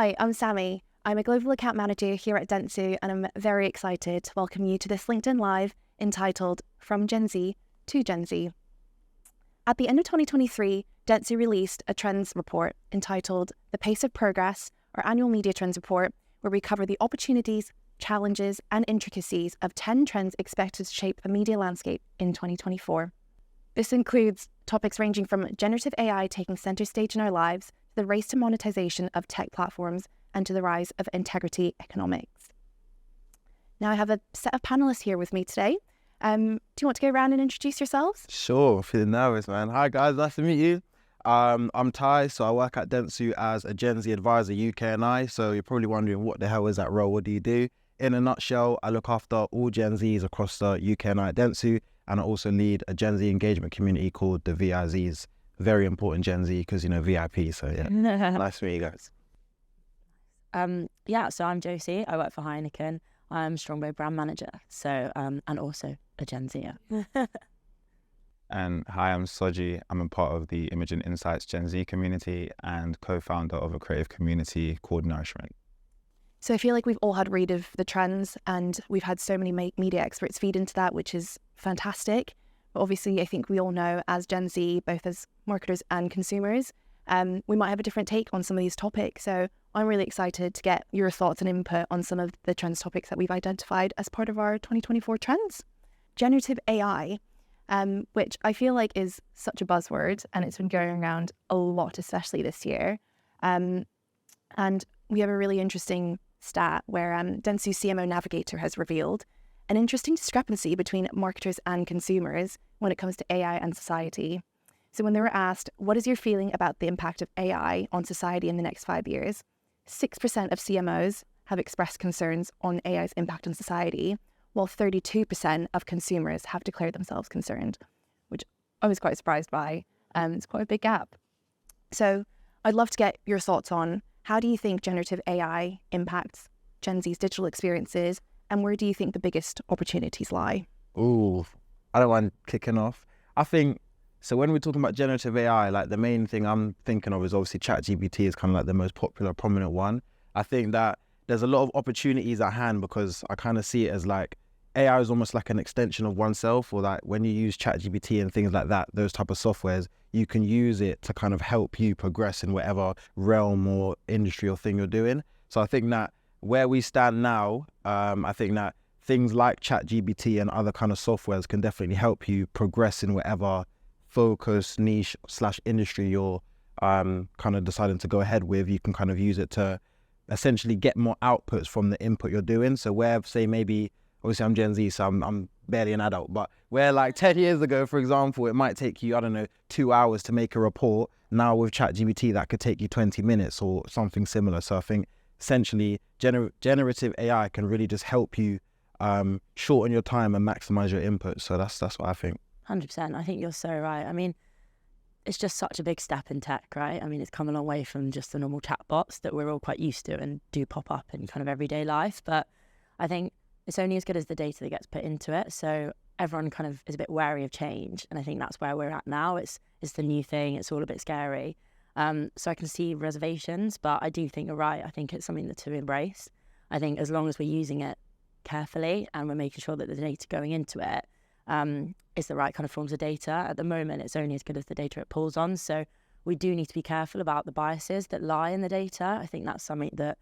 Hi, I'm Sammy. I'm a global account manager here at Dentsu, and I'm very excited to welcome you to this LinkedIn Live entitled From Gen Z to Gen Z. At the end of 2023, Dentsu released a trends report entitled The Pace of Progress, our annual media trends report, where we cover the opportunities, challenges, and intricacies of 10 trends expected to shape the media landscape in 2024. This includes topics ranging from generative AI taking center stage in our lives, to the race to monetization of tech platforms, and to the rise of integrity economics. Now I have a set of panelists here with me today. Do you want to go around and introduce yourselves? Sure, feeling nervous, man. Hi guys, nice to meet you. I'm Ty, so I work at Dentsu as a Gen Z advisor UK and I. So you're probably wondering, what the hell is that role? What do you do? In a nutshell, I look after all Gen Zs across the UK and I at Dentsu, and I also lead a Gen Z engagement community called the VIZs. Very important Gen Z because, VIP. So yeah, nice to meet you guys. So I'm Josie. I work for Heineken. I'm Strongbow brand manager. So and also a Gen Zer. And hi, I'm Soji. I'm a part of the Imaging Insights Gen Z community and co-founder of a creative community called Nourishment. So I feel like we've all had read of the trends, and we've had so many media experts feed into that, which is fantastic. But obviously, I think we all know as Gen Z, both as marketers and consumers, we might have a different take on some of these topics. So I'm really excited to get your thoughts and input on some of the trends topics that we've identified as part of our 2024 trends. Generative AI, which I feel like is such a buzzword, and it's been going around a lot, especially this year. And we have a really interesting stat where Dentsu CMO Navigator has revealed an interesting discrepancy between marketers and consumers when it comes to AI and society. So when they were asked, what is your feeling about the impact of AI on society in the next 5 years? 6% of CMOs have expressed concerns on AI's impact on society, while 32% of consumers have declared themselves concerned, which I was quite surprised by. It's quite a big gap. So I'd love to get your thoughts on, how do you think generative AI impacts Gen Z's digital experiences, and where do you think the biggest opportunities lie? Ooh, I don't mind kicking off. I think, so when we're talking about generative AI, like the main thing I'm thinking of is obviously ChatGPT is kind of like the most popular, prominent one. I think that there's a lot of opportunities at hand because I kind of see it as like AI is almost like an extension of oneself, or like when you use ChatGPT and things like that, those type of softwares, you can use it to kind of help you progress in whatever realm or industry or thing you're doing. So I think that where we stand now, I think that things like ChatGPT and other kind of softwares can definitely help you progress in whatever focus, niche / industry you're kind of deciding to go ahead with. You can kind of use it to essentially get more outputs from the input you're doing. So where, say, maybe, obviously I'm Gen Z, so I'm barely an adult, but where like 10 years ago, for example, it might take you, 2 hours to make a report. Now with ChatGPT, that could take you 20 minutes or something similar. So I think essentially generative AI can really just help you shorten your time and maximize your input. So that's what I think. 100%. I think you're so right. I mean, it's just such a big step in tech, right? I mean, it's come a long way from just the normal chatbots that we're all quite used to and do pop up in kind of everyday life. But I think it's only as good as the data that gets put into it. So everyone kind of is a bit wary of change. And I think that's where we're at now. It's the new thing. It's all a bit scary. So I can see reservations, but I do think you're right. I think it's something to embrace. I think as long as we're using it carefully and we're making sure that the data going into it is the right kind of forms of data. At the moment, it's only as good as the data it pulls on. So we do need to be careful about the biases that lie in the data. I think that's something that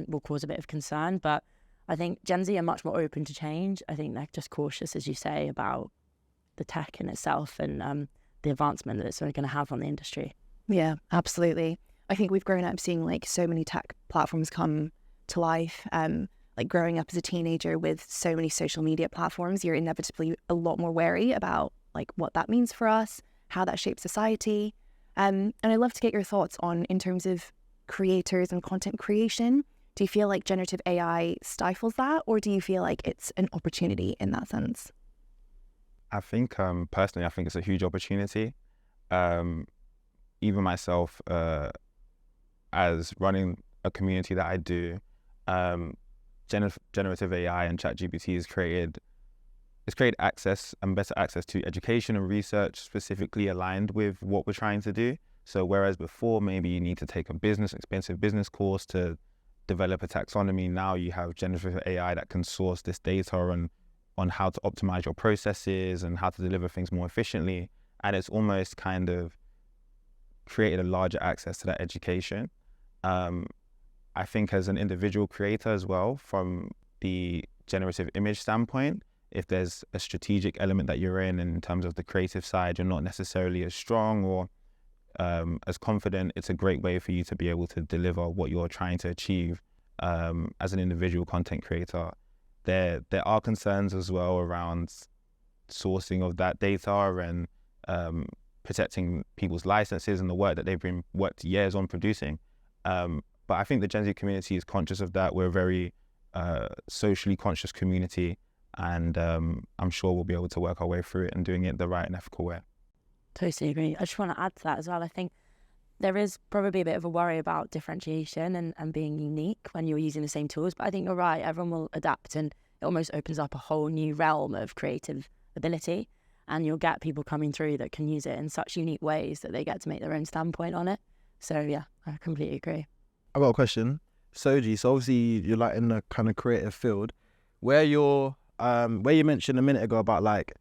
will cause a bit of concern. But I think Gen Z are much more open to change. I think they're just cautious, as you say, about the tech in itself and the advancement that it's going to have on the industry. Yeah, absolutely. I think we've grown up seeing like so many tech platforms come to life. Like growing up as a teenager with so many social media platforms, you're inevitably a lot more wary about like what that means for us, how that shapes society. And I'd love to get your thoughts on, in terms of creators and content creation, do you feel like generative AI stifles that, or do you feel like it's an opportunity in that sense? I think, personally, I think it's a huge opportunity. Even myself, as running a community that I do, generative AI and ChatGPT has created access and better access to education and research specifically aligned with what we're trying to do. So whereas before maybe you need to take a expensive business course to develop a taxonomy, now you have generative AI that can source this data on how to optimize your processes and how to deliver things more efficiently. And it's almost kind of created a larger access to that education. I think as an individual creator as well, from the generative image standpoint, if there's a strategic element that you're in terms of the creative side, you're not necessarily as strong or as confident, it's a great way for you to be able to deliver what you're trying to achieve as an individual content creator. There are concerns as well around sourcing of that data and protecting people's licenses and the work that they've been worked years on producing. But I think the Gen Z community is conscious of that. We're a very socially conscious community, and I'm sure we'll be able to work our way through it and doing it the right and ethical way. Totally agree. I just want to add to that as well. I think there is probably a bit of a worry about differentiation and being unique when you're using the same tools. But I think you're right. Everyone will adapt, and it almost opens up a whole new realm of creative ability. And you'll get people coming through that can use it in such unique ways that they get to make their own standpoint on it. So yeah, I completely agree. I've got a question. Soji, so obviously you're like in the kind of creative field where you mentioned a minute ago about like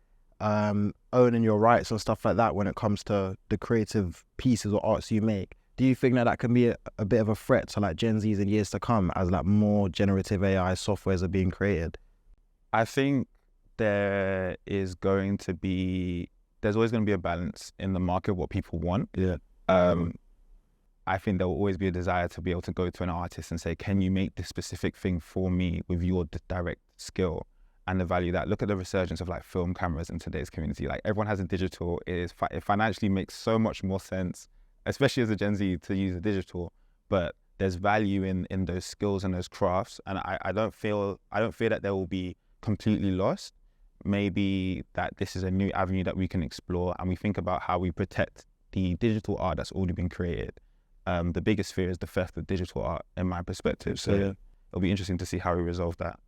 owning your rights and stuff like that when it comes to the creative pieces or arts you make. Do you think that can be a bit of a threat to like Gen Zs in years to come as like more generative AI softwares are being created? I think there's always going to be a balance in the market of what people want. Yeah. I think there will always be a desire to be able to go to an artist and say, can you make this specific thing for me with your direct skill and the value that, look at the resurgence of like film cameras in today's community. Like everyone has a digital, it financially makes so much more sense, especially as a Gen Z, to use a digital, but there's value in those skills and those crafts. And I don't feel that they will be completely lost. Maybe that this is a new avenue that we can explore, and we think about how we protect the digital art that's already been created. The biggest fear is the theft of digital art, in my perspective. So Yeah. it'll be interesting to see how we resolve that.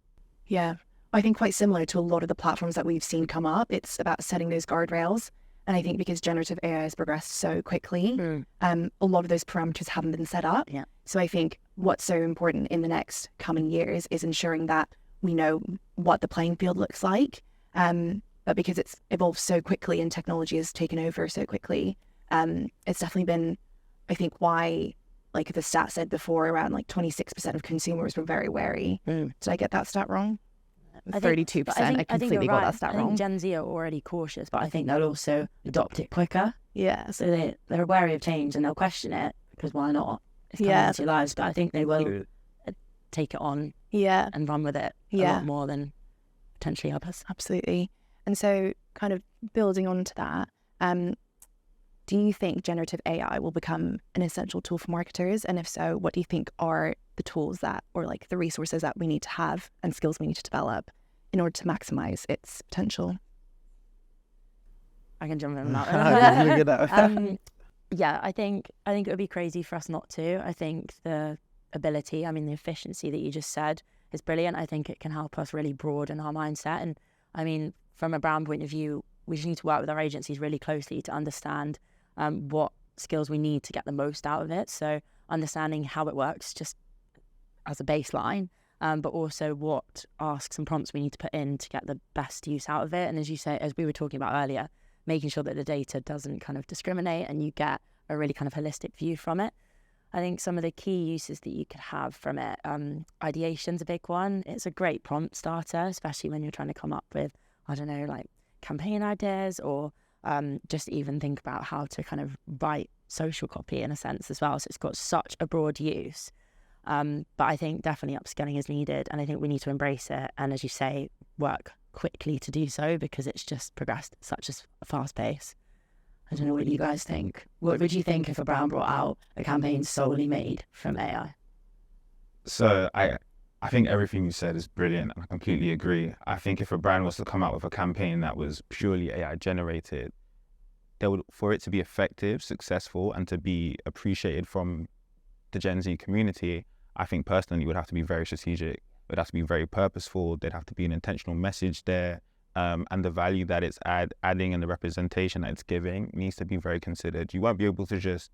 Yeah, I think quite similar to a lot of the platforms that we've seen come up. It's about setting those guardrails. And I think because generative AI has progressed so quickly, a lot of those parameters haven't been set up. Yeah. So I think what's so important in the next coming years is ensuring that we know what the playing field looks like. But because it's evolved so quickly and technology has taken over so quickly, it's definitely been, I think, why, like the stat said before, around like 26% of consumers were very wary. Did I get that stat wrong? 32%. I completely got that stat I think wrong. Gen Z are already cautious, but I think they'll also adopt it quicker. Yeah. So they're wary of change and they'll question it, because why not? It's coming Yeah. into your lives. But I think they will take it on Yeah. and run with it a Yeah. lot more than potentially others. Absolutely. And so kind of building on to that, do you think generative AI will become an essential tool for marketers? And if so, what do you think are the tools that, or like the resources that we need to have and skills we need to develop in order to maximize its potential? I can jump in on that. Look at that. Yeah, I think it would be crazy for us not to. I think the ability, the efficiency that you just said is brilliant. I think it can help us really broaden our mindset. And from a brand point of view, we just need to work with our agencies really closely to understand what skills we need to get the most out of it. So understanding how it works just as a baseline, but also what asks and prompts we need to put in to get the best use out of it. And as you say, as we were talking about earlier, making sure that the data doesn't kind of discriminate and you get a really kind of holistic view from it. I think some of the key uses that you could have from it, ideation's a big one. It's a great prompt starter, especially when you're trying to come up with, I don't know, like campaign ideas, or just even think about how to kind of write social copy in a sense as well. So it's got such a broad use. But I think definitely upskilling is needed, and I think we need to embrace it. And as you say, work quickly to do so, because it's just progressed at such a fast pace. I don't know what you guys think. What would you think if a brand brought out a campaign solely made from AI? So I think everything you said is brilliant, and I completely agree. I think if a brand was to come out with a campaign that was purely AI generated, for it to be effective, successful, and to be appreciated from the Gen Z community, I think personally it would have to be very strategic. It would have to be very purposeful. There'd have to be an intentional message there. And the value that it's adding and the representation that it's giving needs to be very considered. You won't be able to just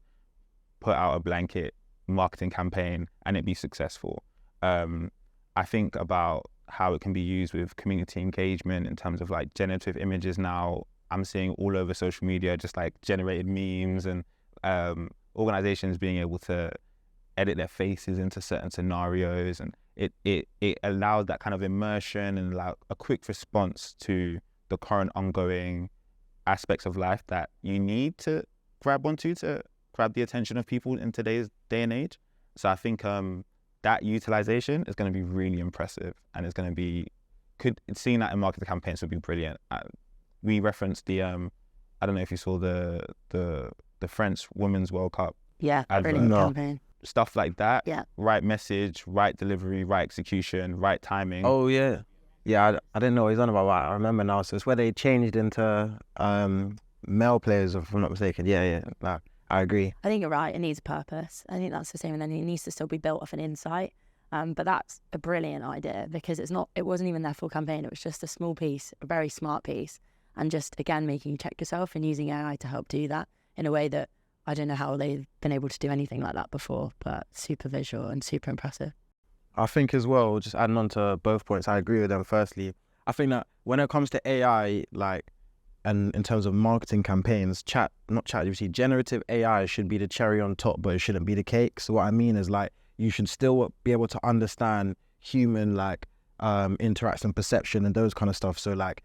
put out a blanket marketing campaign and it be successful. I think about how it can be used with community engagement in terms of like generative images now. I'm seeing all over social media just like generated memes and organizations being able to edit their faces into certain scenarios, and it allows that kind of immersion and allow a quick response to the current ongoing aspects of life that you need to grab onto to grab the attention of people in today's day and age. So I think that utilization is going to be really impressive, and it's going to be, seeing that in marketing campaigns would be brilliant. We referenced the I don't know if you saw the French Women's World Cup. Yeah, advert. brilliant No. campaign. Stuff like that. Yeah. Right message, right delivery, right execution, right timing. Oh yeah, yeah. I didn't know what he's on about. I remember now. So it's where they changed into male players, if I'm not mistaken. Yeah. Nah, I agree. I think you're right. It needs a purpose. I think that's the same, and then it needs to still be built off an insight. But that's a brilliant idea, because it wasn't even their full campaign. It was just a small piece, a very smart piece, and just again making you check yourself and using AI to help do that in a way that I don't know how they've been able to do anything like that before, but super visual and super impressive. I think as well, just adding on to both points, I agree with them. Firstly, I think that when it comes to AI, like, and in terms of marketing campaigns, generative AI should be the cherry on top, but it shouldn't be the cake. So what I mean is, like, you should still be able to understand human, like, interaction, perception, and those kind of stuff. So, like,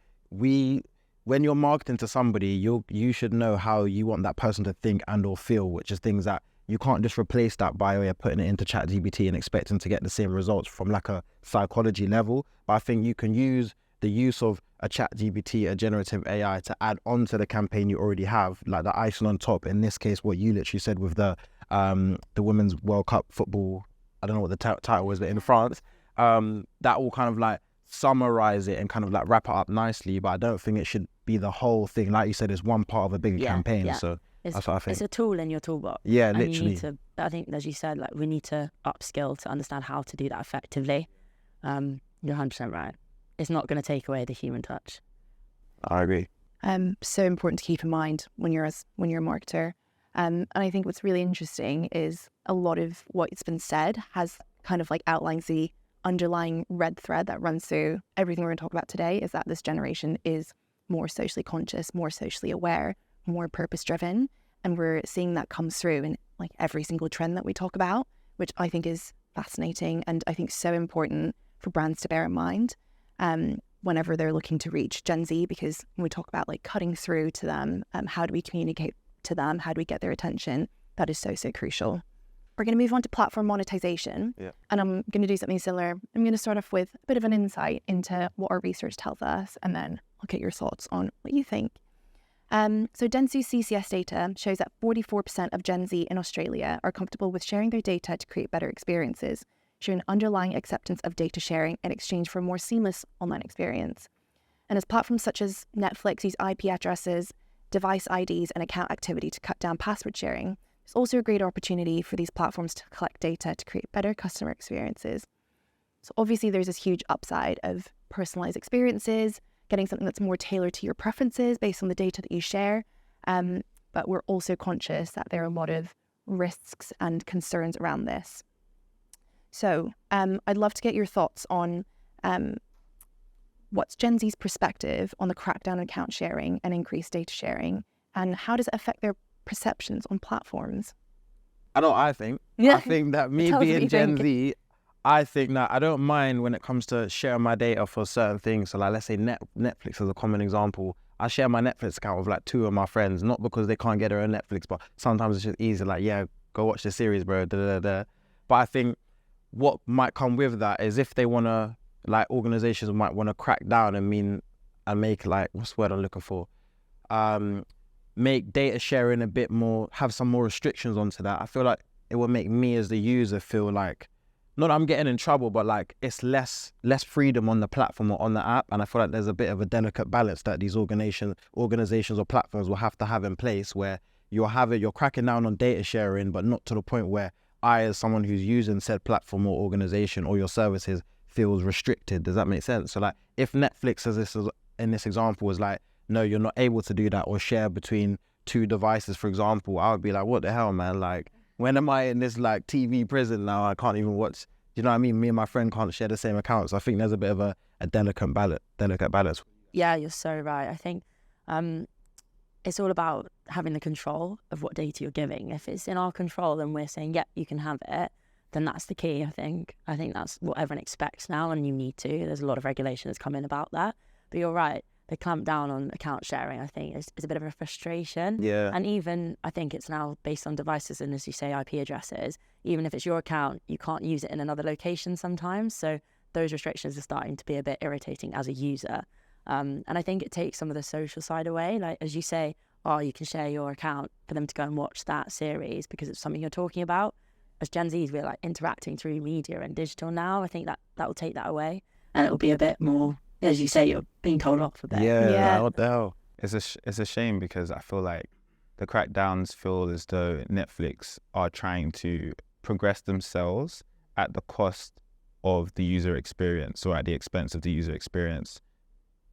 when you're marketing to somebody, you should know how you want that person to think and or feel, which is things that you can't just replace that by putting it into ChatGPT and expecting to get the same results from like a psychology level. But I think you can use the use of a ChatGPT, a generative AI, to add on to the campaign you already have, like the icing on top. In this case, what you literally said with the Women's World Cup football, I don't know what the title was, but in France, that will kind of like summarize it and kind of like wrap it up nicely. But I don't think it should be the whole thing. Like you said, it's one part of a bigger campaign. Yeah. So that's what I think. It's a tool in your toolbox. Yeah, And literally. you need to, I think, as you said, like, we need to upskill to understand how to do that effectively. You're 100% right. It's not going to take away the human touch. I agree. So important to keep in mind when you're a marketer. And I think what's really interesting is a lot of what's been said has kind of like outlines the underlying red thread that runs through everything we're going to talk about today, is that this generation is more socially conscious, more socially aware, more purpose driven. And we're seeing that come through in like every single trend that we talk about, which I think is fascinating and I think so important for brands to bear in mind whenever they're looking to reach Gen Z, because when we talk about like cutting through to them, how do we communicate to them? How do we get their attention? That is so, so crucial. We're going to move on to platform monetization. Yeah. And I'm going to do something similar. I'm going to start off with a bit of an insight into what our research tells us, and then I'll get your thoughts on what you think. So Dentsu's CCS data shows that 44% of Gen Z in Australia are comfortable with sharing their data to create better experiences, showing underlying acceptance of data sharing in exchange for a more seamless online experience. And as platforms such as Netflix use IP addresses, device IDs, and account activity to cut down password sharing, there's also a great opportunity for these platforms to collect data to create better customer experiences. So obviously there's this huge upside of personalized experiences, getting something that's more tailored to your preferences based on the data that you share. But we're also conscious that there are a lot of risks and concerns around this. So I'd love to get your thoughts on what's Gen Z's perspective on the crackdown on account sharing and increased data sharing, and how does it affect their perceptions on platforms? I know what I think. Yeah. I think that me Tell us what being you Gen think. Z, I think that I don't mind when it comes to sharing my data for certain things. So like, let's say Netflix is a common example. I share my Netflix account with like 2 of my friends, not because they can't get their own Netflix, but sometimes it's just easy, like, yeah, go watch the series, bro, But I think what might come with that is if they want to, like, organizations might want to crack down and make, like, what's the word I'm looking for? Make data sharing a bit more, have some more restrictions onto that. I feel like it would make me as the user feel like, not that I'm getting in trouble, but like it's less freedom on the platform or on the app. And I feel like there's a bit of a delicate balance that these organizations or platforms will have to have in place, where you're cracking down on data sharing, but not to the point where I, as someone who's using said platform or organization or your services, feels restricted. Does that make sense? So like, if Netflix, in this example, was like, no, you're not able to do that or share between 2 devices, for example, I would be like, what the hell, man? Like, when am I in this like TV prison now? I can't even watch. You know what I mean? Me and my friend can't share the same account. So I think there's a bit of a delicate balance. Yeah, you're so right. I think it's all about having the control of what data you're giving. If it's in our control and we're saying, yeah, you can have it, then that's the key, I think. I think that's what everyone expects now, and you need to. There's a lot of regulation that's come in about that. But you're right. The clamp down on account sharing, I think, is a bit of a frustration. Yeah. And even, I think it's now based on devices and, as you say, IP addresses. Even if it's your account, you can't use it in another location sometimes. So those restrictions are starting to be a bit irritating as a user. And I think it takes some of the social side away. Like, as you say, oh, you can share your account for them to go and watch that series because it's something you're talking about. As Gen Zs, we're like interacting through media and digital now. I think that will take that away. And it'll be a bit more, as you say, you're being told off a bit. Yeah. What the hell? It's a shame because I feel like the crackdowns feel as though Netflix are trying to progress themselves at the cost of the user experience or at the expense of the user experience.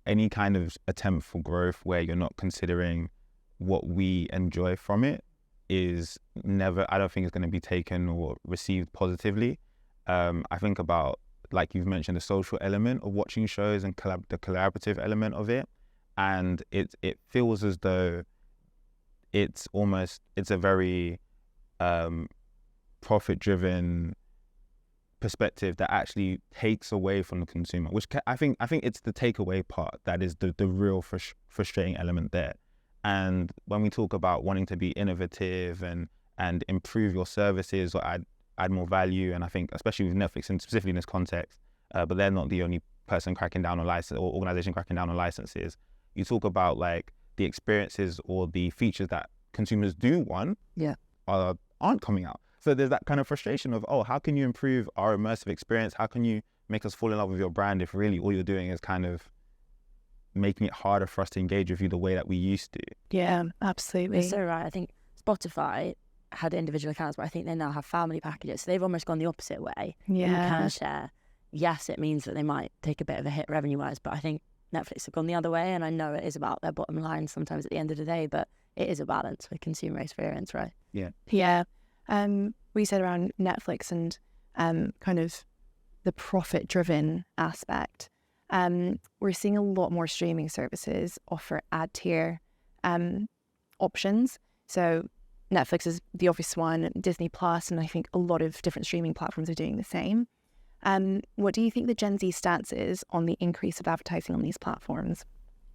Any kind of attempt for growth where you're not considering what we enjoy from it is never, I don't think it's going to be taken or received positively. I think about, like you've mentioned, the social element of watching shows and the collaborative element of it. And it feels as though it's a very profit-driven perspective that actually takes away from the consumer, which I think it's the takeaway part that is the real frustrating element there. And when we talk about wanting to be innovative and improve your services or add more value, and I think especially with Netflix and specifically in this context, but they're not the only person cracking down on license or organization cracking down on licenses. You talk about like the experiences or the features that consumers do want, aren't coming out. So there's that kind of frustration of, oh, how can you improve our immersive experience? How can you make us fall in love with your brand if really all you're doing is kind of making it harder for us to engage with you the way that we used to? Yeah, absolutely. You're so right. I think Spotify had individual accounts, but I think they now have family packages. So they've almost gone the opposite way. Yeah. You can share. Yes, it means that they might take a bit of a hit revenue-wise, but I think Netflix have gone the other way, and I know it is about their bottom line sometimes at the end of the day, but it is a balance with consumer experience, right? Yeah. We said around Netflix and kind of the profit-driven aspect. We're seeing a lot more streaming services offer ad tier options. So Netflix is the obvious one, Disney Plus, and I think a lot of different streaming platforms are doing the same. What do you think the Gen Z stance is on the increase of advertising on these platforms?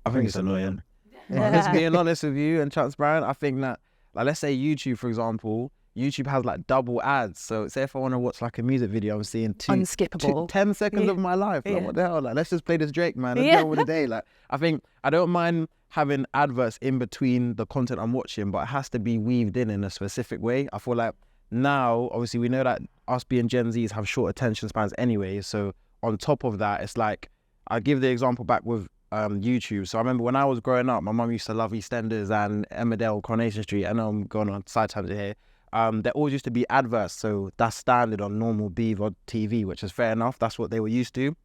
I think it's annoying. Just being honest with you and transparent, I think that, like, let's say YouTube, for example, YouTube has like double ads. So say if I want to watch like a music video, I'm seeing Unskippable. 10 seconds of my life. Like, what the hell? Like, let's just play this Drake, man. Let's go with the day. Like, I think I don't mind having adverts in between the content I'm watching, but it has to be weaved in a specific way. I feel like now, obviously, we know that us being Gen Zs have short attention spans anyway. So on top of that, it's like, I give the example back with YouTube. So I remember when I was growing up, my mum used to love EastEnders and Emmerdale, Coronation Street. I know I'm going on side tangent here. There always used to be adverts, so that's standard on normal BVOD TV, which is fair enough. That's what they were used to.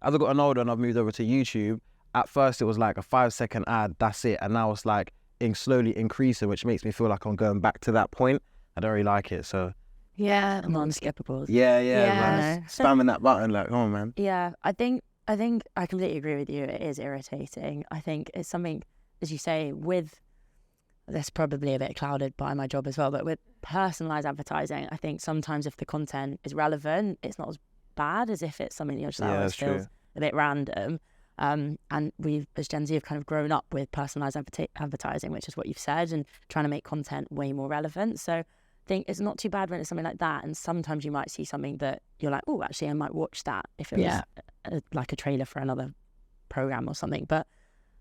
As I got older and I've moved over to YouTube, at first it was like a 5-second ad, that's it. And now it's like slowly increasing, which makes me feel like I'm going back to that point. I don't really like it, so. Yeah. Non-skippables. Yeah, Yeah. man. Spamming that button, like, come on, man. Yeah, I think I completely agree with you. It is irritating. I think it's something, as you say, with, that's probably a bit clouded by my job as well, but with personalised advertising, I think sometimes if the content is relevant, it's not as bad as if it's something you're just like, it feels a bit random. And we've, as Gen Z, have kind of grown up with personalised advertising, which is what you've said, and trying to make content way more relevant. So I think it's not too bad when it's something like that. And sometimes you might see something that you're like, oh, actually, I might watch that if it was like a trailer for another program or something. But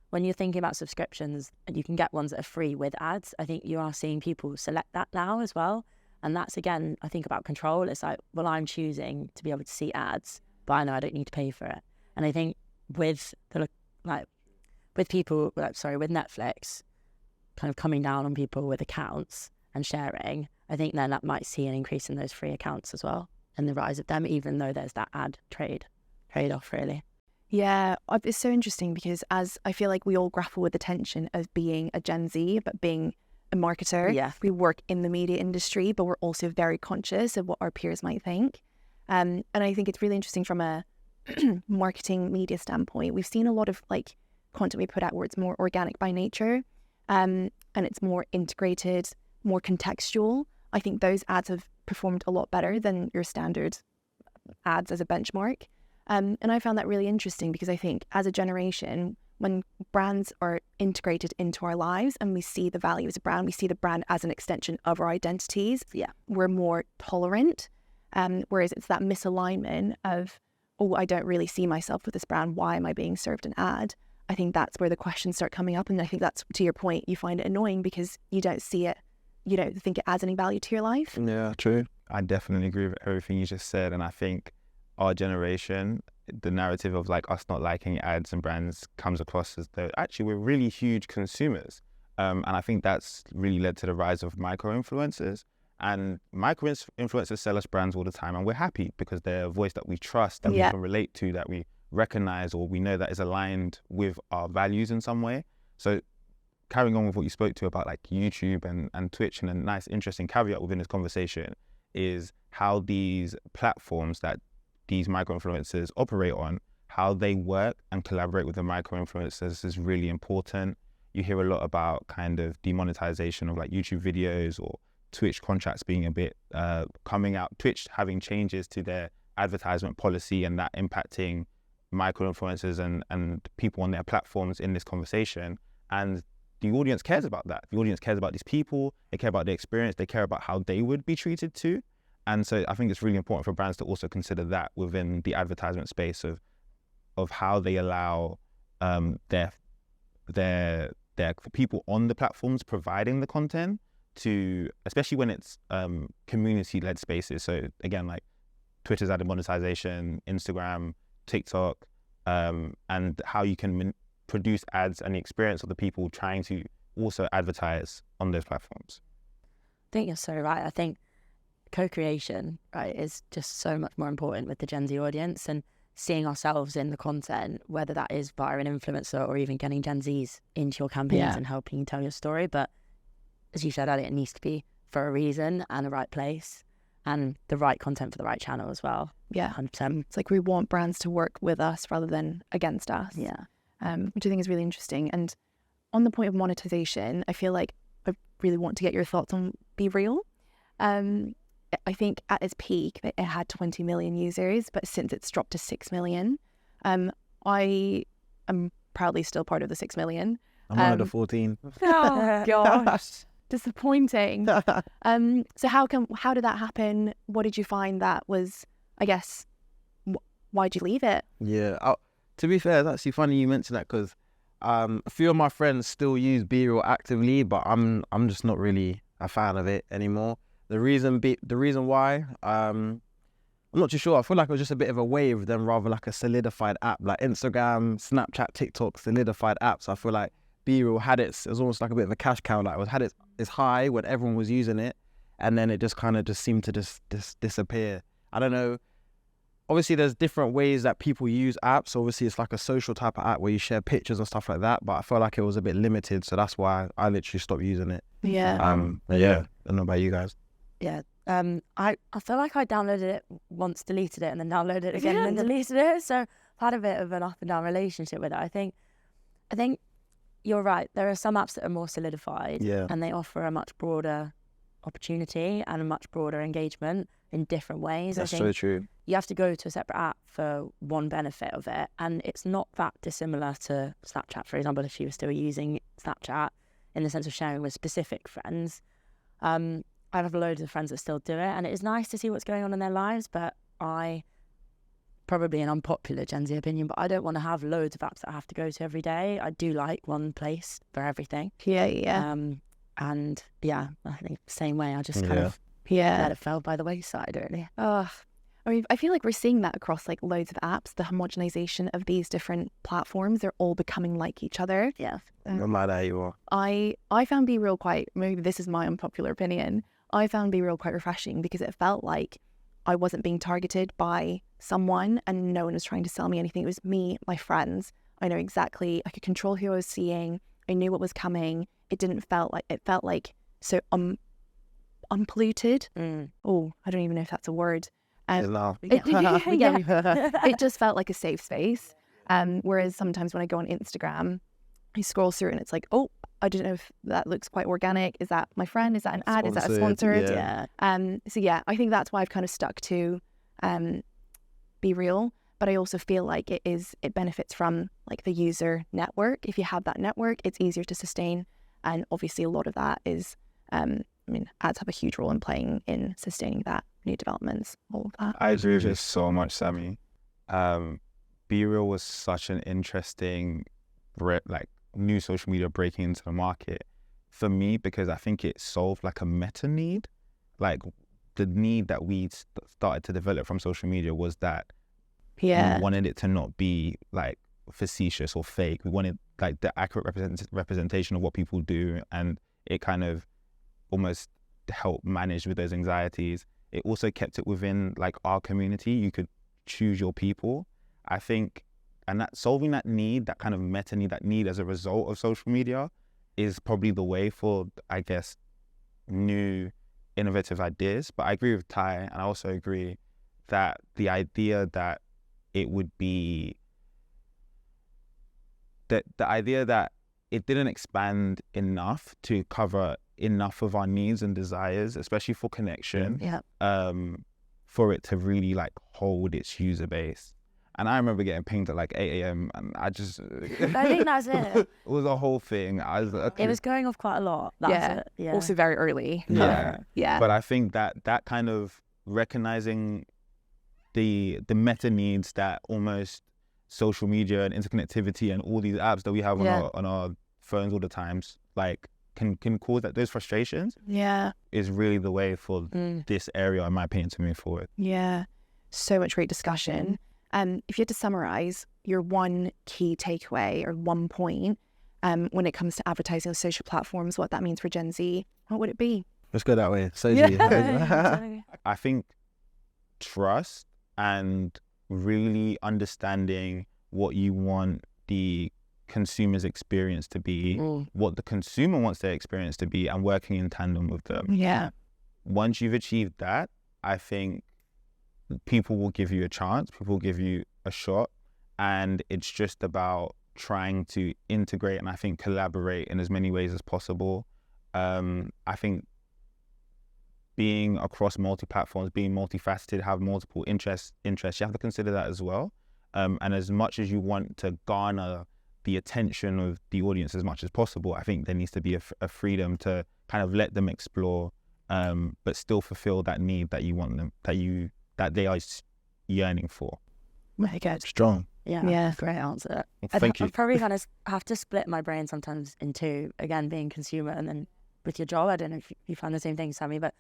when you're thinking about subscriptions and you can get ones that are free with ads, I think you are seeing people select that now as well. And that's, again, I think about control. It's like, well, I'm choosing to be able to see ads, but I know I don't need to pay for it. And I think with with Netflix kind of coming down on people with accounts and sharing, I think then that might see an increase in those free accounts as well and the rise of them, even though there's that ad trade-off, really. Yeah, it's so interesting because as I feel like we all grapple with the tension of being a Gen Z, but being a marketer. Yeah. We work in the media industry, but we're also very conscious of what our peers might think. And I think it's really interesting from a marketing media standpoint. We've seen a lot of like content we put out where it's more organic by nature, and it's more integrated, more contextual. I think those ads have performed a lot better than your standard ads as a benchmark. And I found that really interesting because I think as a generation, when brands are integrated into our lives and we see the value as a brand, we see the brand as an extension of our identities. Yeah. We're more tolerant. Whereas it's that misalignment of, oh, I don't really see myself with this brand. Why am I being served an ad? I think that's where the questions start coming up. And I think that's, to your point, you find it annoying because you don't see it, you don't think it adds any value to your life. Yeah, true. I definitely agree with everything you just said. And I think our generation, the narrative of like us not liking ads and brands comes across as though actually we're really huge consumers. And I think that's really led to the rise of micro-influencers. And micro-influencers sell us brands all the time, and we're happy because they're a voice that we trust, that we can relate to, that we recognize, or we know that is aligned with our values in some way. So carrying on with what you spoke to about like YouTube and Twitch, and a nice interesting caveat within this conversation is how these platforms that these micro-influencers operate on, how they work and collaborate with the micro-influencers is really important. You hear a lot about kind of demonetization of like YouTube videos, or Twitch contracts being a bit coming out, Twitch having changes to their advertisement policy and that impacting micro-influencers and people on their platforms in this conversation. And the audience cares about that. The audience cares about these people, they care about their experience, they care about how they would be treated too. And so I think it's really important for brands to also consider that within the advertisement space of how they allow their people on the platforms providing the content to, especially when it's community-led spaces. So again, like Twitter's added monetization, Instagram, TikTok, and how you can produce ads and the experience of the people trying to also advertise on those platforms. I think you're so right. I think co-creation, right, is just so much more important with the Gen Z audience, and seeing ourselves in the content, whether that is via an influencer or even getting Gen Zs into your campaigns and helping you tell your story. But as you said earlier, it needs to be for a reason and the right place and the right content for the right channel as well. Yeah. 100%. It's like we want brands to work with us rather than against us. Yeah. Which I think is really interesting. And on the point of monetization, I feel like I really want to get your thoughts on Be Real. I think at its peak, it had 20 million users, but since it's dropped to 6 million, I am proudly still part of the 6 million. I'm one of the 14. Oh, gosh. Disappointing. So how did that happen? What did you find that was, I guess, why'd you leave it? Yeah, to be fair, it's actually funny you mentioned that because a few of my friends still use Be Real actively, but I'm just not really a fan of it anymore. The reason why, I'm not too sure. I feel like it was just a bit of a wave then rather like a solidified app, like Instagram, Snapchat, TikTok, solidified apps. I feel like Be Real it was almost like a bit of a cash cow. Like it had its high when everyone was using it, and then it just kind of just seemed to just disappear. I don't know. Obviously, there's different ways that people use apps. Obviously, it's like a social type of app where you share pictures and stuff like that. But I felt like it was a bit limited, so that's why I literally stopped using it. Yeah. Yeah. I don't know about you guys. Yeah. I feel like I downloaded it once, deleted it, and then downloaded it again and then deleted it. So I've had a bit of an up and down relationship with it. I think you're right. There are some apps that are more solidified, and they offer a much broader opportunity and a much broader engagement in different ways. That's I think so true. you have to go to a separate app for one benefit of it, and it's not that dissimilar to Snapchat, for example, if you were still using Snapchat in the sense of sharing with specific friends. I have loads of friends that still do it, and it is nice to see what's going on in their lives, but probably an unpopular Gen Z opinion, but I don't want to have loads of apps that I have to go to every day. I do like one place for everything. Yeah. And yeah, I think the same way, I just kind of let it fall by the wayside, really. I mean, I feel like we're seeing that across like loads of apps, the homogenization of these different platforms. They're all becoming like each other. Yeah. No matter how you are. I found Be Real maybe this is my unpopular opinion, I found Be Real quite refreshing because it felt like I wasn't being targeted by someone and no one was trying to sell me anything. It was me, my friends. I know exactly, I could control who I was seeing. I knew what was coming. it felt like so unpolluted. Oh, I don't even know if that's a word. It just felt like a safe space. Whereas sometimes when I go on Instagram, I scroll through and it's like, oh, I don't know if that looks quite organic. Is that my friend? Is that an ad? Is that a sponsored? Yeah. So yeah, I think that's why I've kind of stuck to Be Real. But I also feel like it benefits from like the user network. If you have that network, it's easier to sustain. And obviously a lot of that is, ads have a huge role in playing in sustaining that, new developments, all of that. I agree with you so much, Sammy. Be Real was such an interesting, new social media breaking into the market for me, because I think it solved like a meta need. Like the need that we started to develop from social media was that we wanted it to not be like facetious or fake. We wanted like the accurate representation of what people do, and it kind of almost helped manage with those anxieties. It also kept it within like our community. You could choose your people, I think, and that solving that need, that kind of meta need, that need as a result of social media, is probably the way for, I guess, new innovative ideas. But I agree with Ty, and I also agree that the idea that it would be that the idea that it didn't expand enough to cover enough of our needs and desires, especially for connection, for it to really like hold its user base. And I remember getting pinged at like 8 a.m. and I just... I think that's it. It was a whole thing. I was like, okay. It was going off quite a lot. That's it. Yeah. Also very early. Yeah. But I think that kind of recognizing the meta needs that almost social media and interconnectivity and all these apps that we have on our phones all the times, like can cause those frustrations. Yeah. Is really the way for this area, in my opinion, to move forward. Yeah. So much great discussion. If you had to summarize your one key takeaway or one point when it comes to advertising on social platforms, what that means for Gen Z, what would it be? Let's go that way. So I think trust and really understanding what you want the consumer's experience to be, what the consumer wants their experience to be, and working in tandem with them. Yeah. Once you've achieved that, I think people will give you a chance, people will give you a shot, and it's just about trying to integrate and I think collaborate in as many ways as possible. I think being across multi-platforms, being multifaceted, have multiple interests, you have to consider that as well. And as much as you want to garner the attention of the audience as much as possible, I think there needs to be a freedom to kind of let them explore, but still fulfill that need that you want them, that they are yearning for. Very good. Strong. Yeah. Great answer. Thank you. I probably kind of have to split my brain sometimes in two, again, being consumer and then with your job. I don't know if you find the same thing, Sammy, but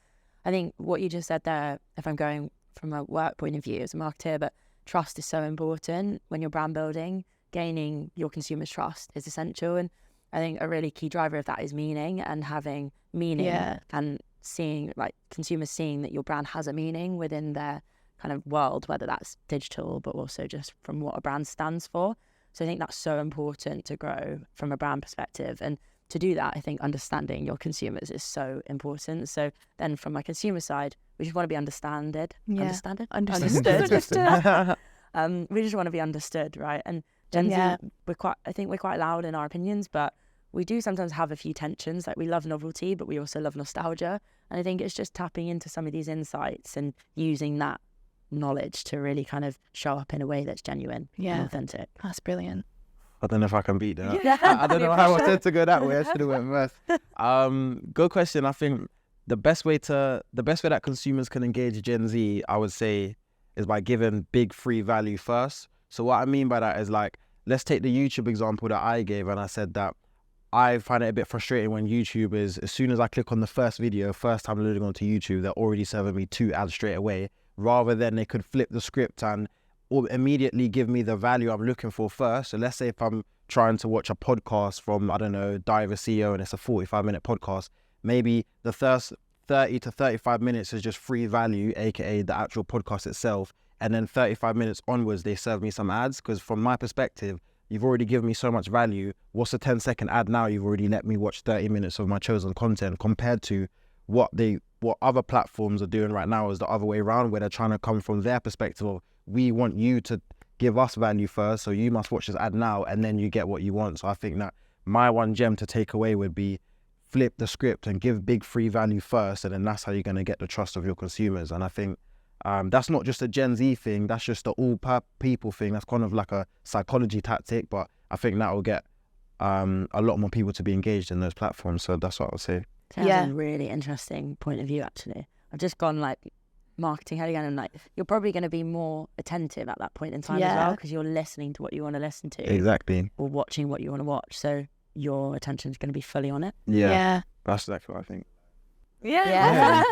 I think what you just said there, if I'm going from a work point of view as a marketer, but trust is so important when you're brand building. Gaining your consumers' trust is essential. And I think a really key driver of that is meaning, and having meaning and seeing, like, consumers seeing that your brand has a meaning within their kind of world, whether that's digital, but also just from what a brand stands for. So I think that's so important to grow from a brand perspective. And to do that, I think understanding your consumers is so important. So then from my consumer side, we just want to be understood. Understood. We just want to be understood, right? And Gen Z, we're quite loud in our opinions, but we do sometimes have a few tensions. Like, we love novelty, but we also love nostalgia. And I think it's just tapping into some of these insights and using that knowledge to really kind of show up in a way that's genuine and authentic. That's brilliant. I don't know if I can beat that. Yeah. I don't know how I said to go that way. I should have went math. Good question. I think the best way that consumers can engage Gen Z, I would say, is by giving big free value first. So what I mean by that is, like, let's take the YouTube example that I gave, and I said that I find it a bit frustrating when YouTubers, as soon as I click on the first video, first time loading onto YouTube, they're already serving me 2 ads straight away, rather than they could flip the script and immediately give me the value I'm looking for first. So let's say if I'm trying to watch a podcast from, I don't know, Diver CEO, and it's a 45-minute podcast, maybe the first 30 to 35 minutes is just free value, aka the actual podcast itself, and then 35 minutes onwards they serve me some ads, because from my perspective, you've already given me so much value. What's a 10-second ad now? You've already let me watch 30 minutes of my chosen content, compared to what other platforms are doing right now is the other way around, where they're trying to come from their perspective of, we want you to give us value first, so you must watch this ad now and then you get what you want. So I think that my one gem to take away would be flip the script and give big free value first, and then that's how you're going to get the trust of your consumers. And I think that's not just a Gen Z thing, that's just the all people thing. That's kind of like a psychology tactic, but I think that will get a lot more people to be engaged in those platforms. So that's what I would say. That's Yeah. a really interesting point of view, actually. I've just gone like marketing head again, and like you're probably going to be more attentive at that point in time as well, Yeah. because you're listening to what you want to listen to Exactly. or watching what you want to watch. So your attention is going to be fully on it. Yeah. That's exactly what I think. Yeah.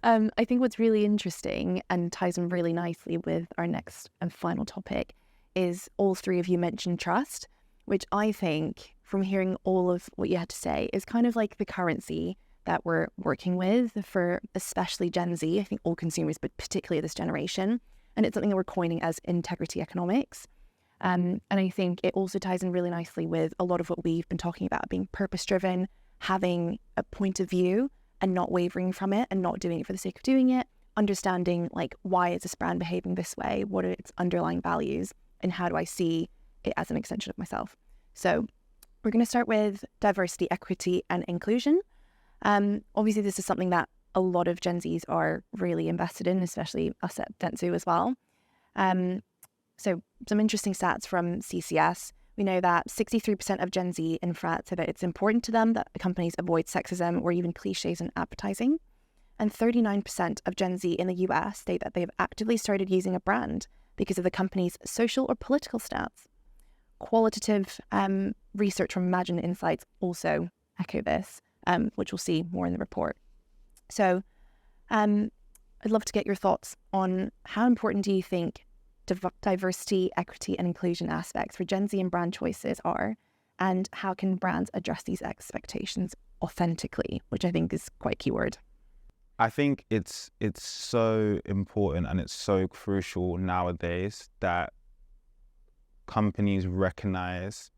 I think what's really interesting and ties in really nicely with our next and final topic is all three of you mentioned trust, which I think, from hearing all of what you had to say, is kind of like the currency that we're working with for especially Gen Z. I think all consumers, but particularly this generation. And it's something that we're coining as integrity economics. And I think it also ties in really nicely with a lot of what we've been talking about, being purpose-driven, having a point of view and not wavering from it and not doing it for the sake of doing it, understanding like, why is this brand behaving this way? What are its underlying values? And how do I see it as an extension of myself? So we're going to start with diversity, equity and inclusion. Obviously, this is something that a lot of Gen Zs are really invested in, especially us at Dentsu as well. So some interesting stats from CCS. We know that 63% of Gen Z in France say that it's important to them that companies avoid sexism or even cliches in advertising. And 39% of Gen Z in the US state that they've actively started using a brand because of the company's social or political stance. Qualitative research from Imagine Insights also echo this, which we'll see more in the report. So I'd love to get your thoughts on how important do you think diversity, equity and inclusion aspects for Gen Z and brand choices are, and how can brands address these expectations authentically, which I think is quite a key word. I think it's so important and it's so crucial nowadays that companies recognize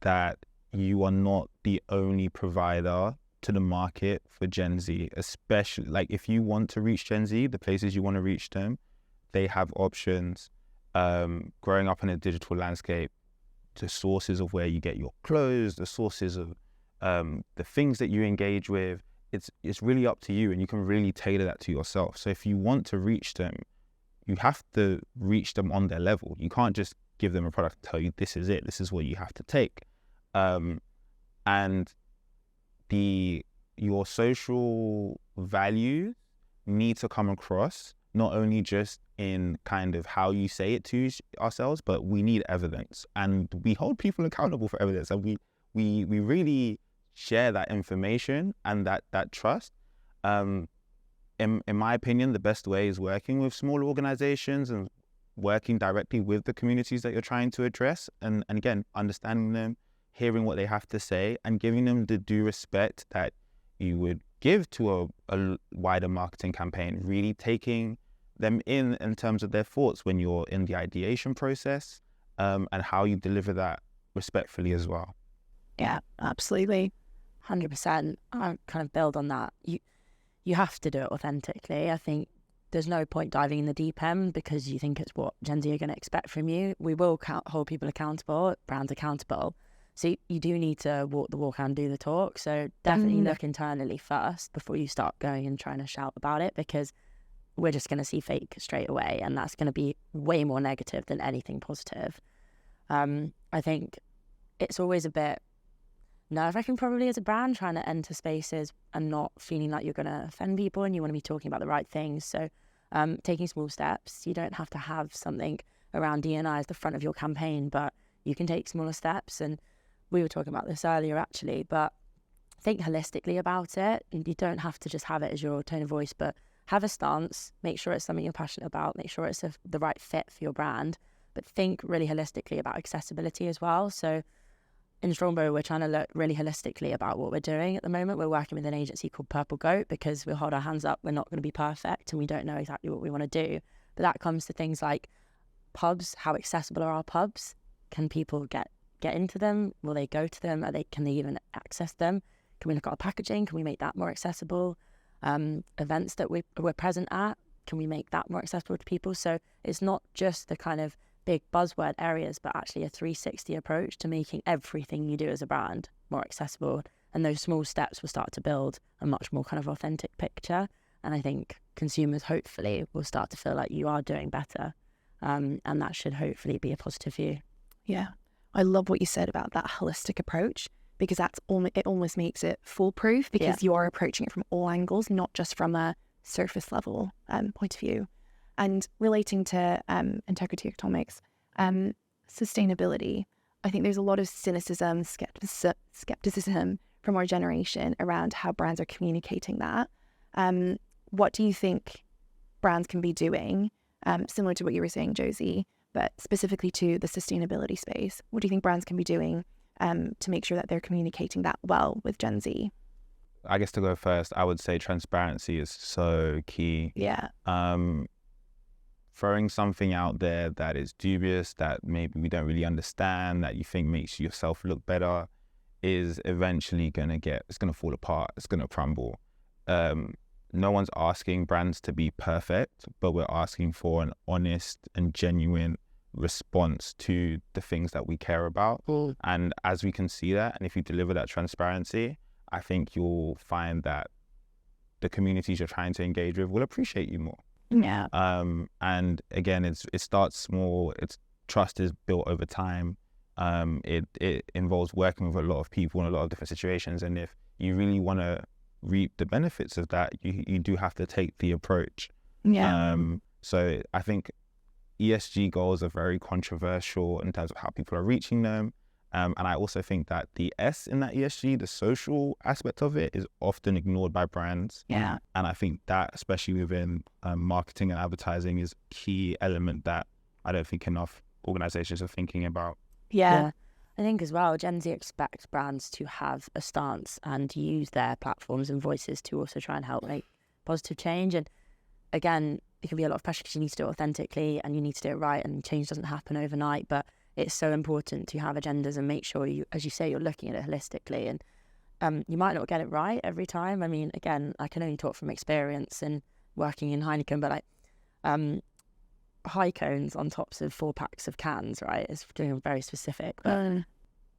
that you are not the only provider to the market for Gen Z, especially like if you want to reach Gen Z, the places you want to reach them, they have options. Growing up in a digital landscape, the sources of where you get your clothes, the sources of the things that you engage with, it's really up to you, and you can really tailor that to yourself. So if you want to reach them, you have to reach them on their level. You can't just give them a product and tell you this is it, this is what you have to take. And your social values need to come across, not only just in kind of how you say it to ourselves, but we need evidence, and we hold people accountable for evidence, and we really share that information and that trust. In my opinion, the best way is working with small organizations and working directly with the communities that you're trying to address, and again, understanding them, hearing what they have to say, and giving them the due respect that you would give to a wider marketing campaign, really taking them in terms of their thoughts when you're in the ideation process, and how you deliver that respectfully as well. Yeah, absolutely. 100%. I kind of build on that. You have to do it authentically. I think there's no point diving in the deep end because you think it's what Gen Z are going to expect from you. We will hold people accountable, brands accountable. So you do need to walk the walk and do the talk. So definitely look internally first before you start going and trying to shout about it, because we're just going to see fake straight away, and that's going to be way more negative than anything positive. I think it's always a bit nerve-wracking probably as a brand trying to enter spaces and not feeling like you're going to offend people, and you want to be talking about the right things. So taking small steps. You don't have to have something around D&I as the front of your campaign, but you can take smaller steps. And we were talking about this earlier actually, but think holistically about it. You don't have to just have it as your tone of voice, but have a stance, make sure it's something you're passionate about, make sure it's the right fit for your brand, but think really holistically about accessibility as well. So in Strongbow, we're trying to look really holistically about what we're doing at the moment. We're working with an agency called Purple Goat because we'll hold our hands up. We're not going to be perfect and we don't know exactly what we want to do. But that comes to things like pubs. How accessible are our pubs? Can people get into them? Will they go to them? Can they even access them? Can we look at our packaging? Can we make that more accessible? Events that we're present at, can we make that more accessible to people? So it's not just the kind of big buzzword areas, but actually a 360 approach to making everything you do as a brand more accessible. And those small steps will start to build a much more kind of authentic picture. And I think consumers hopefully will start to feel like you are doing better. And that should hopefully be a positive view. Yeah. I love what you said about that holistic approach, because it almost makes it foolproof, because you are approaching it from all angles, not just from a surface level point of view. And relating to Integrity Economics, sustainability, I think there's a lot of cynicism, skepticism from our generation around how brands are communicating that. What do you think brands can be doing, similar to what you were saying, Josie, but specifically to the sustainability space? What do you think brands can be doing to make sure that they're communicating that well with Gen Z? I guess to go first, I would say transparency is so key. Yeah. Throwing something out there that is dubious, that maybe we don't really understand, that you think makes yourself look better, is eventually it's going to fall apart. It's going to crumble. No one's asking brands to be perfect, but we're asking for an honest and genuine response to the things that we care about. And as we can see that, and if you deliver that transparency, I think you'll find that the communities you're trying to engage with will appreciate you more. Yeah. And again, it starts small. Trust is built over time. It involves working with a lot of people in a lot of different situations. And if you really want to reap the benefits of that, you do have to take the approach. Yeah. So I think ESG goals are very controversial in terms of how people are reaching them. And I also think that the S in that ESG, the social aspect of it, is often ignored by brands. Yeah. And I think that, especially within marketing and advertising, is a key element that I don't think enough organizations are thinking about. Yeah. I think as well, Gen Z expects brands to have a stance and use their platforms and voices to also try and help make positive change. And again, it can be a lot of pressure because you need to do it authentically and you need to do it right, and change doesn't happen overnight. But it's so important to have agendas and make sure you, as you say, you're looking at it holistically. And you might not get it right every time. I mean, again, I can only talk from experience and working in Heineken, but like high cones on tops of 4 packs of cans, right? It's doing very specific, but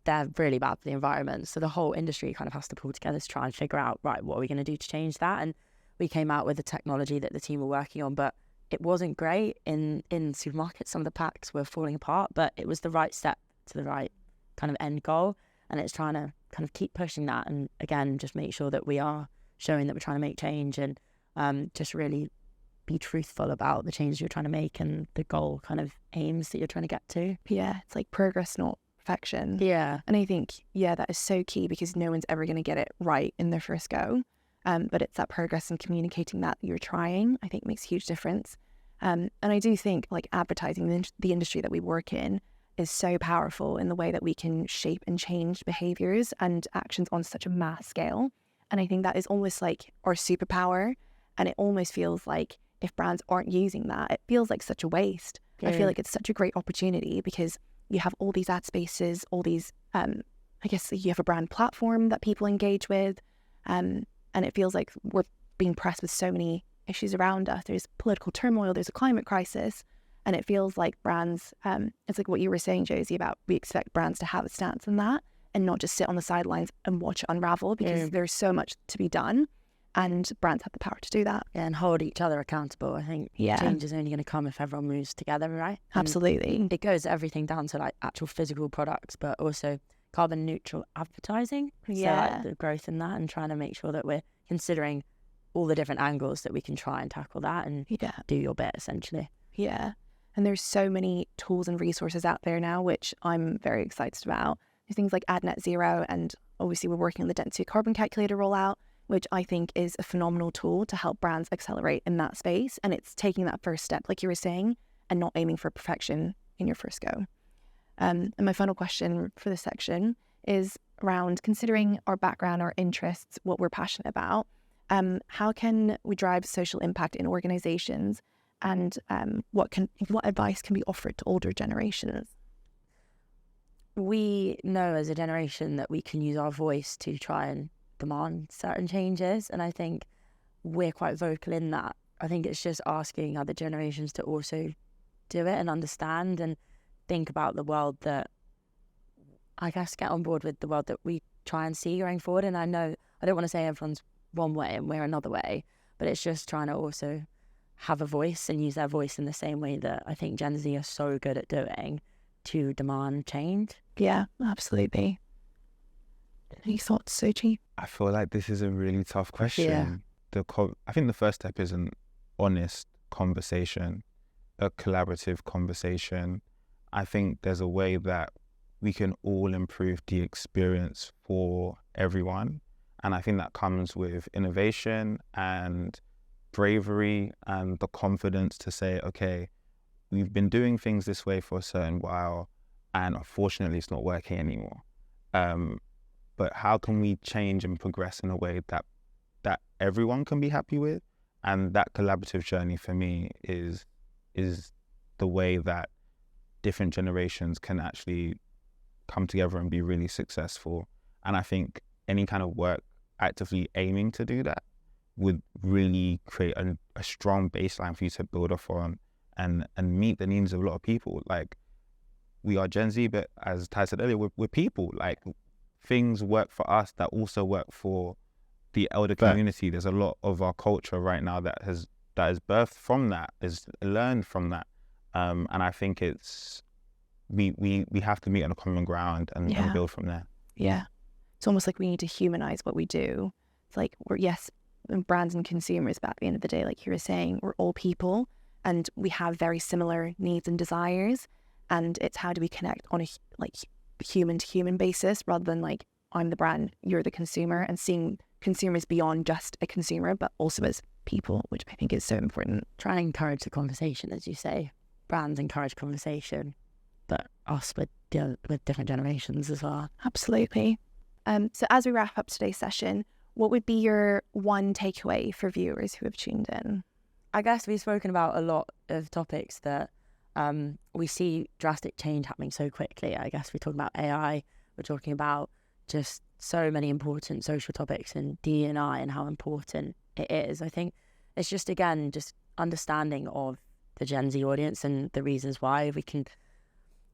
they're really bad for the environment. So the whole industry kind of has to pull together to try and figure out, right, what are we going to do to change that? And we came out with the technology that the team were working on, but it wasn't great in supermarkets. Some of the packs were falling apart, but it was the right step to the right kind of end goal. And it's trying to kind of keep pushing that. And again, just make sure that we are showing that we're trying to make change, and just really be truthful about the changes you're trying to make and the goal kind of aims that you're trying to get to. Yeah. It's like progress, not perfection. Yeah. And I think, that is so key, because no one's ever going to get it right in their first go. But it's that progress and communicating that you're trying, I think, makes a huge difference. And I do think like advertising, the industry that we work in, is so powerful in the way that we can shape and change behaviors and actions on such a mass scale. And I think that is almost like our superpower. And it almost feels like if brands aren't using that, it feels like such a waste. Yeah. I feel like it's such a great opportunity, because you have all these ad spaces, all these, I guess you have a brand platform that people engage with. And it feels like we're being pressed with so many issues around us. There's political turmoil, there's a climate crisis. And it feels like brands, it's like what you were saying, Josie, about we expect brands to have a stance in that and not just sit on the sidelines and watch it unravel, because there's so much to be done. And brands have the power to do that. Yeah, and hold each other accountable. I think change is only going to come if everyone moves together, right? Absolutely. And it goes everything down to like actual physical products, but also carbon neutral advertising. Yeah. So like the growth in that, and trying to make sure that we're considering all the different angles that we can try and tackle that, and do your bit essentially. Yeah. And there's so many tools and resources out there now, which I'm very excited about. There's things like AdNet Zero, and obviously we're working on the Dentsu Carbon Calculator rollout, which I think is a phenomenal tool to help brands accelerate in that space. And it's taking that first step, like you were saying, and not aiming for perfection in your first go. And my final question for this section is around considering our background, our interests, what we're passionate about. How can we drive social impact in organizations, and what advice can be offered to older generations? we know as a generation that we can use our voice to try and demand certain changes. And I think we're quite vocal in that. I think it's just asking other generations to also do it and understand and think about the world that, I guess, get on board with the world that we try and see going forward. And I know, I don't want to say everyone's one way and we're another way, but it's just trying to also have a voice and use their voice in the same way that I think Gen Z are so good at doing to demand change. Yeah, absolutely. Any thoughts, Sochi? I feel like this is a really tough question. Yeah. I think the first step is an honest conversation, a collaborative conversation. I think there's a way that we can all improve the experience for everyone. And I think that comes with innovation and bravery and the confidence to say, okay, we've been doing things this way for a certain while, and unfortunately it's not working anymore. But how can we change and progress in a way that everyone can be happy with? And that collaborative journey for me is the way that different generations can actually come together and be really successful. And I think any kind of work actively aiming to do that would really create a strong baseline for you to build off on and meet the needs of a lot of people. Like, we are Gen Z, but as Ty said earlier, we're people. Like, things work for us that also work for the elder community. There's a lot of our culture right now that is birthed from that, is learned from that. And I think we have to meet on a common ground and build from there. Yeah. It's almost like we need to humanize what we do. It's like, yes, brands and consumers, but at the end of the day, like you were saying, we're all people and we have very similar needs and desires. And it's how do we connect on a human to human basis rather than like, I'm the brand, you're the consumer, and seeing consumers beyond just a consumer, but also as people, which I think is so important. Try and encourage the conversation, as you say. Brands encourage conversation, but us with different generations as well. Absolutely. So as we wrap up today's session, what would be your one takeaway for viewers who have tuned in? I guess we've spoken about a lot of topics that we see drastic change happening so quickly. I guess we're talking about AI, we're talking about just so many important social topics and D&I and how important it is. I think it's just, again, just understanding of the Gen Z audience and the reasons why we can,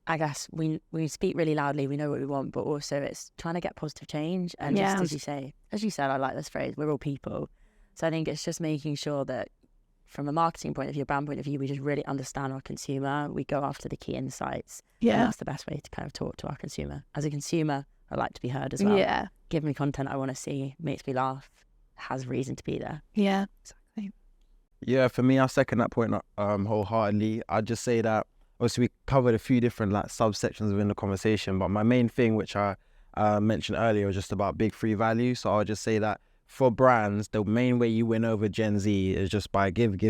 I guess we speak really loudly, we know what we want, but also it's trying to get positive change. And just as you said, I like this phrase, we're all people. So I think it's just making sure that from a marketing point of view, brand point of view, we just really understand our consumer. We go after the key insights. Yeah. And that's the best way to kind of talk to our consumer. As a consumer, I like to be heard as well. Yeah. Give me content I want to see, makes me laugh, has reason to be there. Yeah, exactly. Yeah, for me, I second that point wholeheartedly. I'd just say that obviously we covered a few different subsections within the conversation, but my main thing, which I mentioned earlier, was just about big free value. So I'll just say that for brands, the main way you win over Gen Z is just by give, and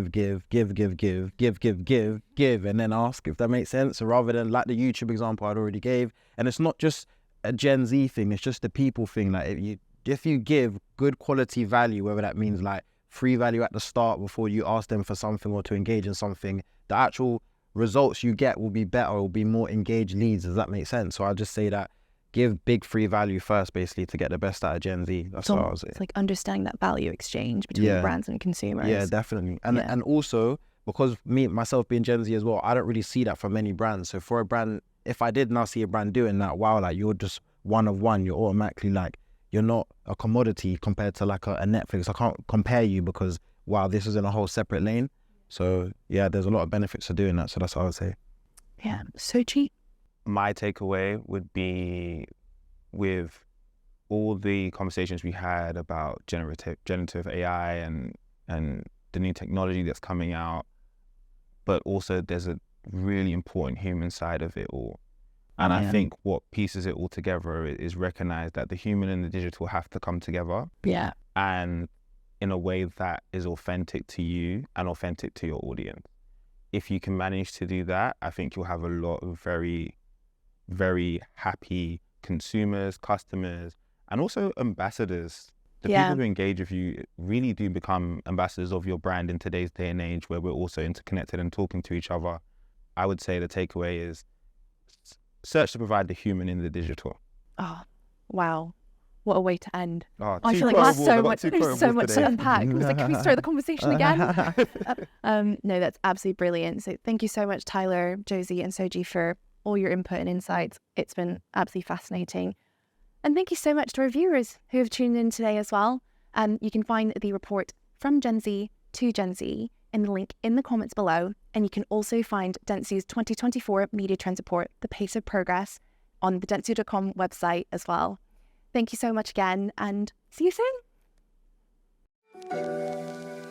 then ask, if that makes sense. So rather than like the YouTube example I'd already gave, and it's not just a Gen Z thing, it's just a people thing. Like if you give good quality value, whether that means like free value at the start before you ask them for something or to engage in something, the actual results you get will be better, will be more engaged leads. Does that make sense? So I'll just say that give big free value first, basically, to get the best out of Gen Z. That's what I was saying. It's like understanding that value exchange between brands and consumers. Yeah, definitely. And also, because myself being Gen Z as well, I don't really see that from many brands. So for a brand, if I did now see a brand doing that, wow, like you're just one of one, you're automatically like, you're not a commodity compared to like a Netflix. I can't compare you because, wow, this is in a whole separate lane. So yeah, there's a lot of benefits to doing that. So that's what I would say. Yeah, so cheap. My takeaway would be, with all the conversations we had about generative AI and the new technology that's coming out, but also there's a really important human side of it all. And I think what pieces it all together is recognize that the human and the digital have to come together. Yeah. And in a way that is authentic to you and authentic to your audience. If you can manage to do that, I think you'll have a lot of very, very happy consumers, customers, and also ambassadors. The people who engage with you really do become ambassadors of your brand in today's day and age, where we're also interconnected and talking to each other. I would say the takeaway is search to provide the human in the digital. Oh, wow. What a way to end. Oh, I two feel like there's quotables. so I've got much, two there's so quotables much to today. unpack. I was like, can we start the conversation again? No, that's absolutely brilliant. So thank you so much, Tyler, Josie, and Soji for all your input and insights. It's been absolutely fascinating. And thank you so much to our viewers who have tuned in today as well. You can find the report From Gen Z to Gen Z in the link in the comments below. And you can also find Dentsu's 2024 Media Trends Report, The Pace of Progress, on the dentsu.com website as well. Thank you so much again, and see you soon.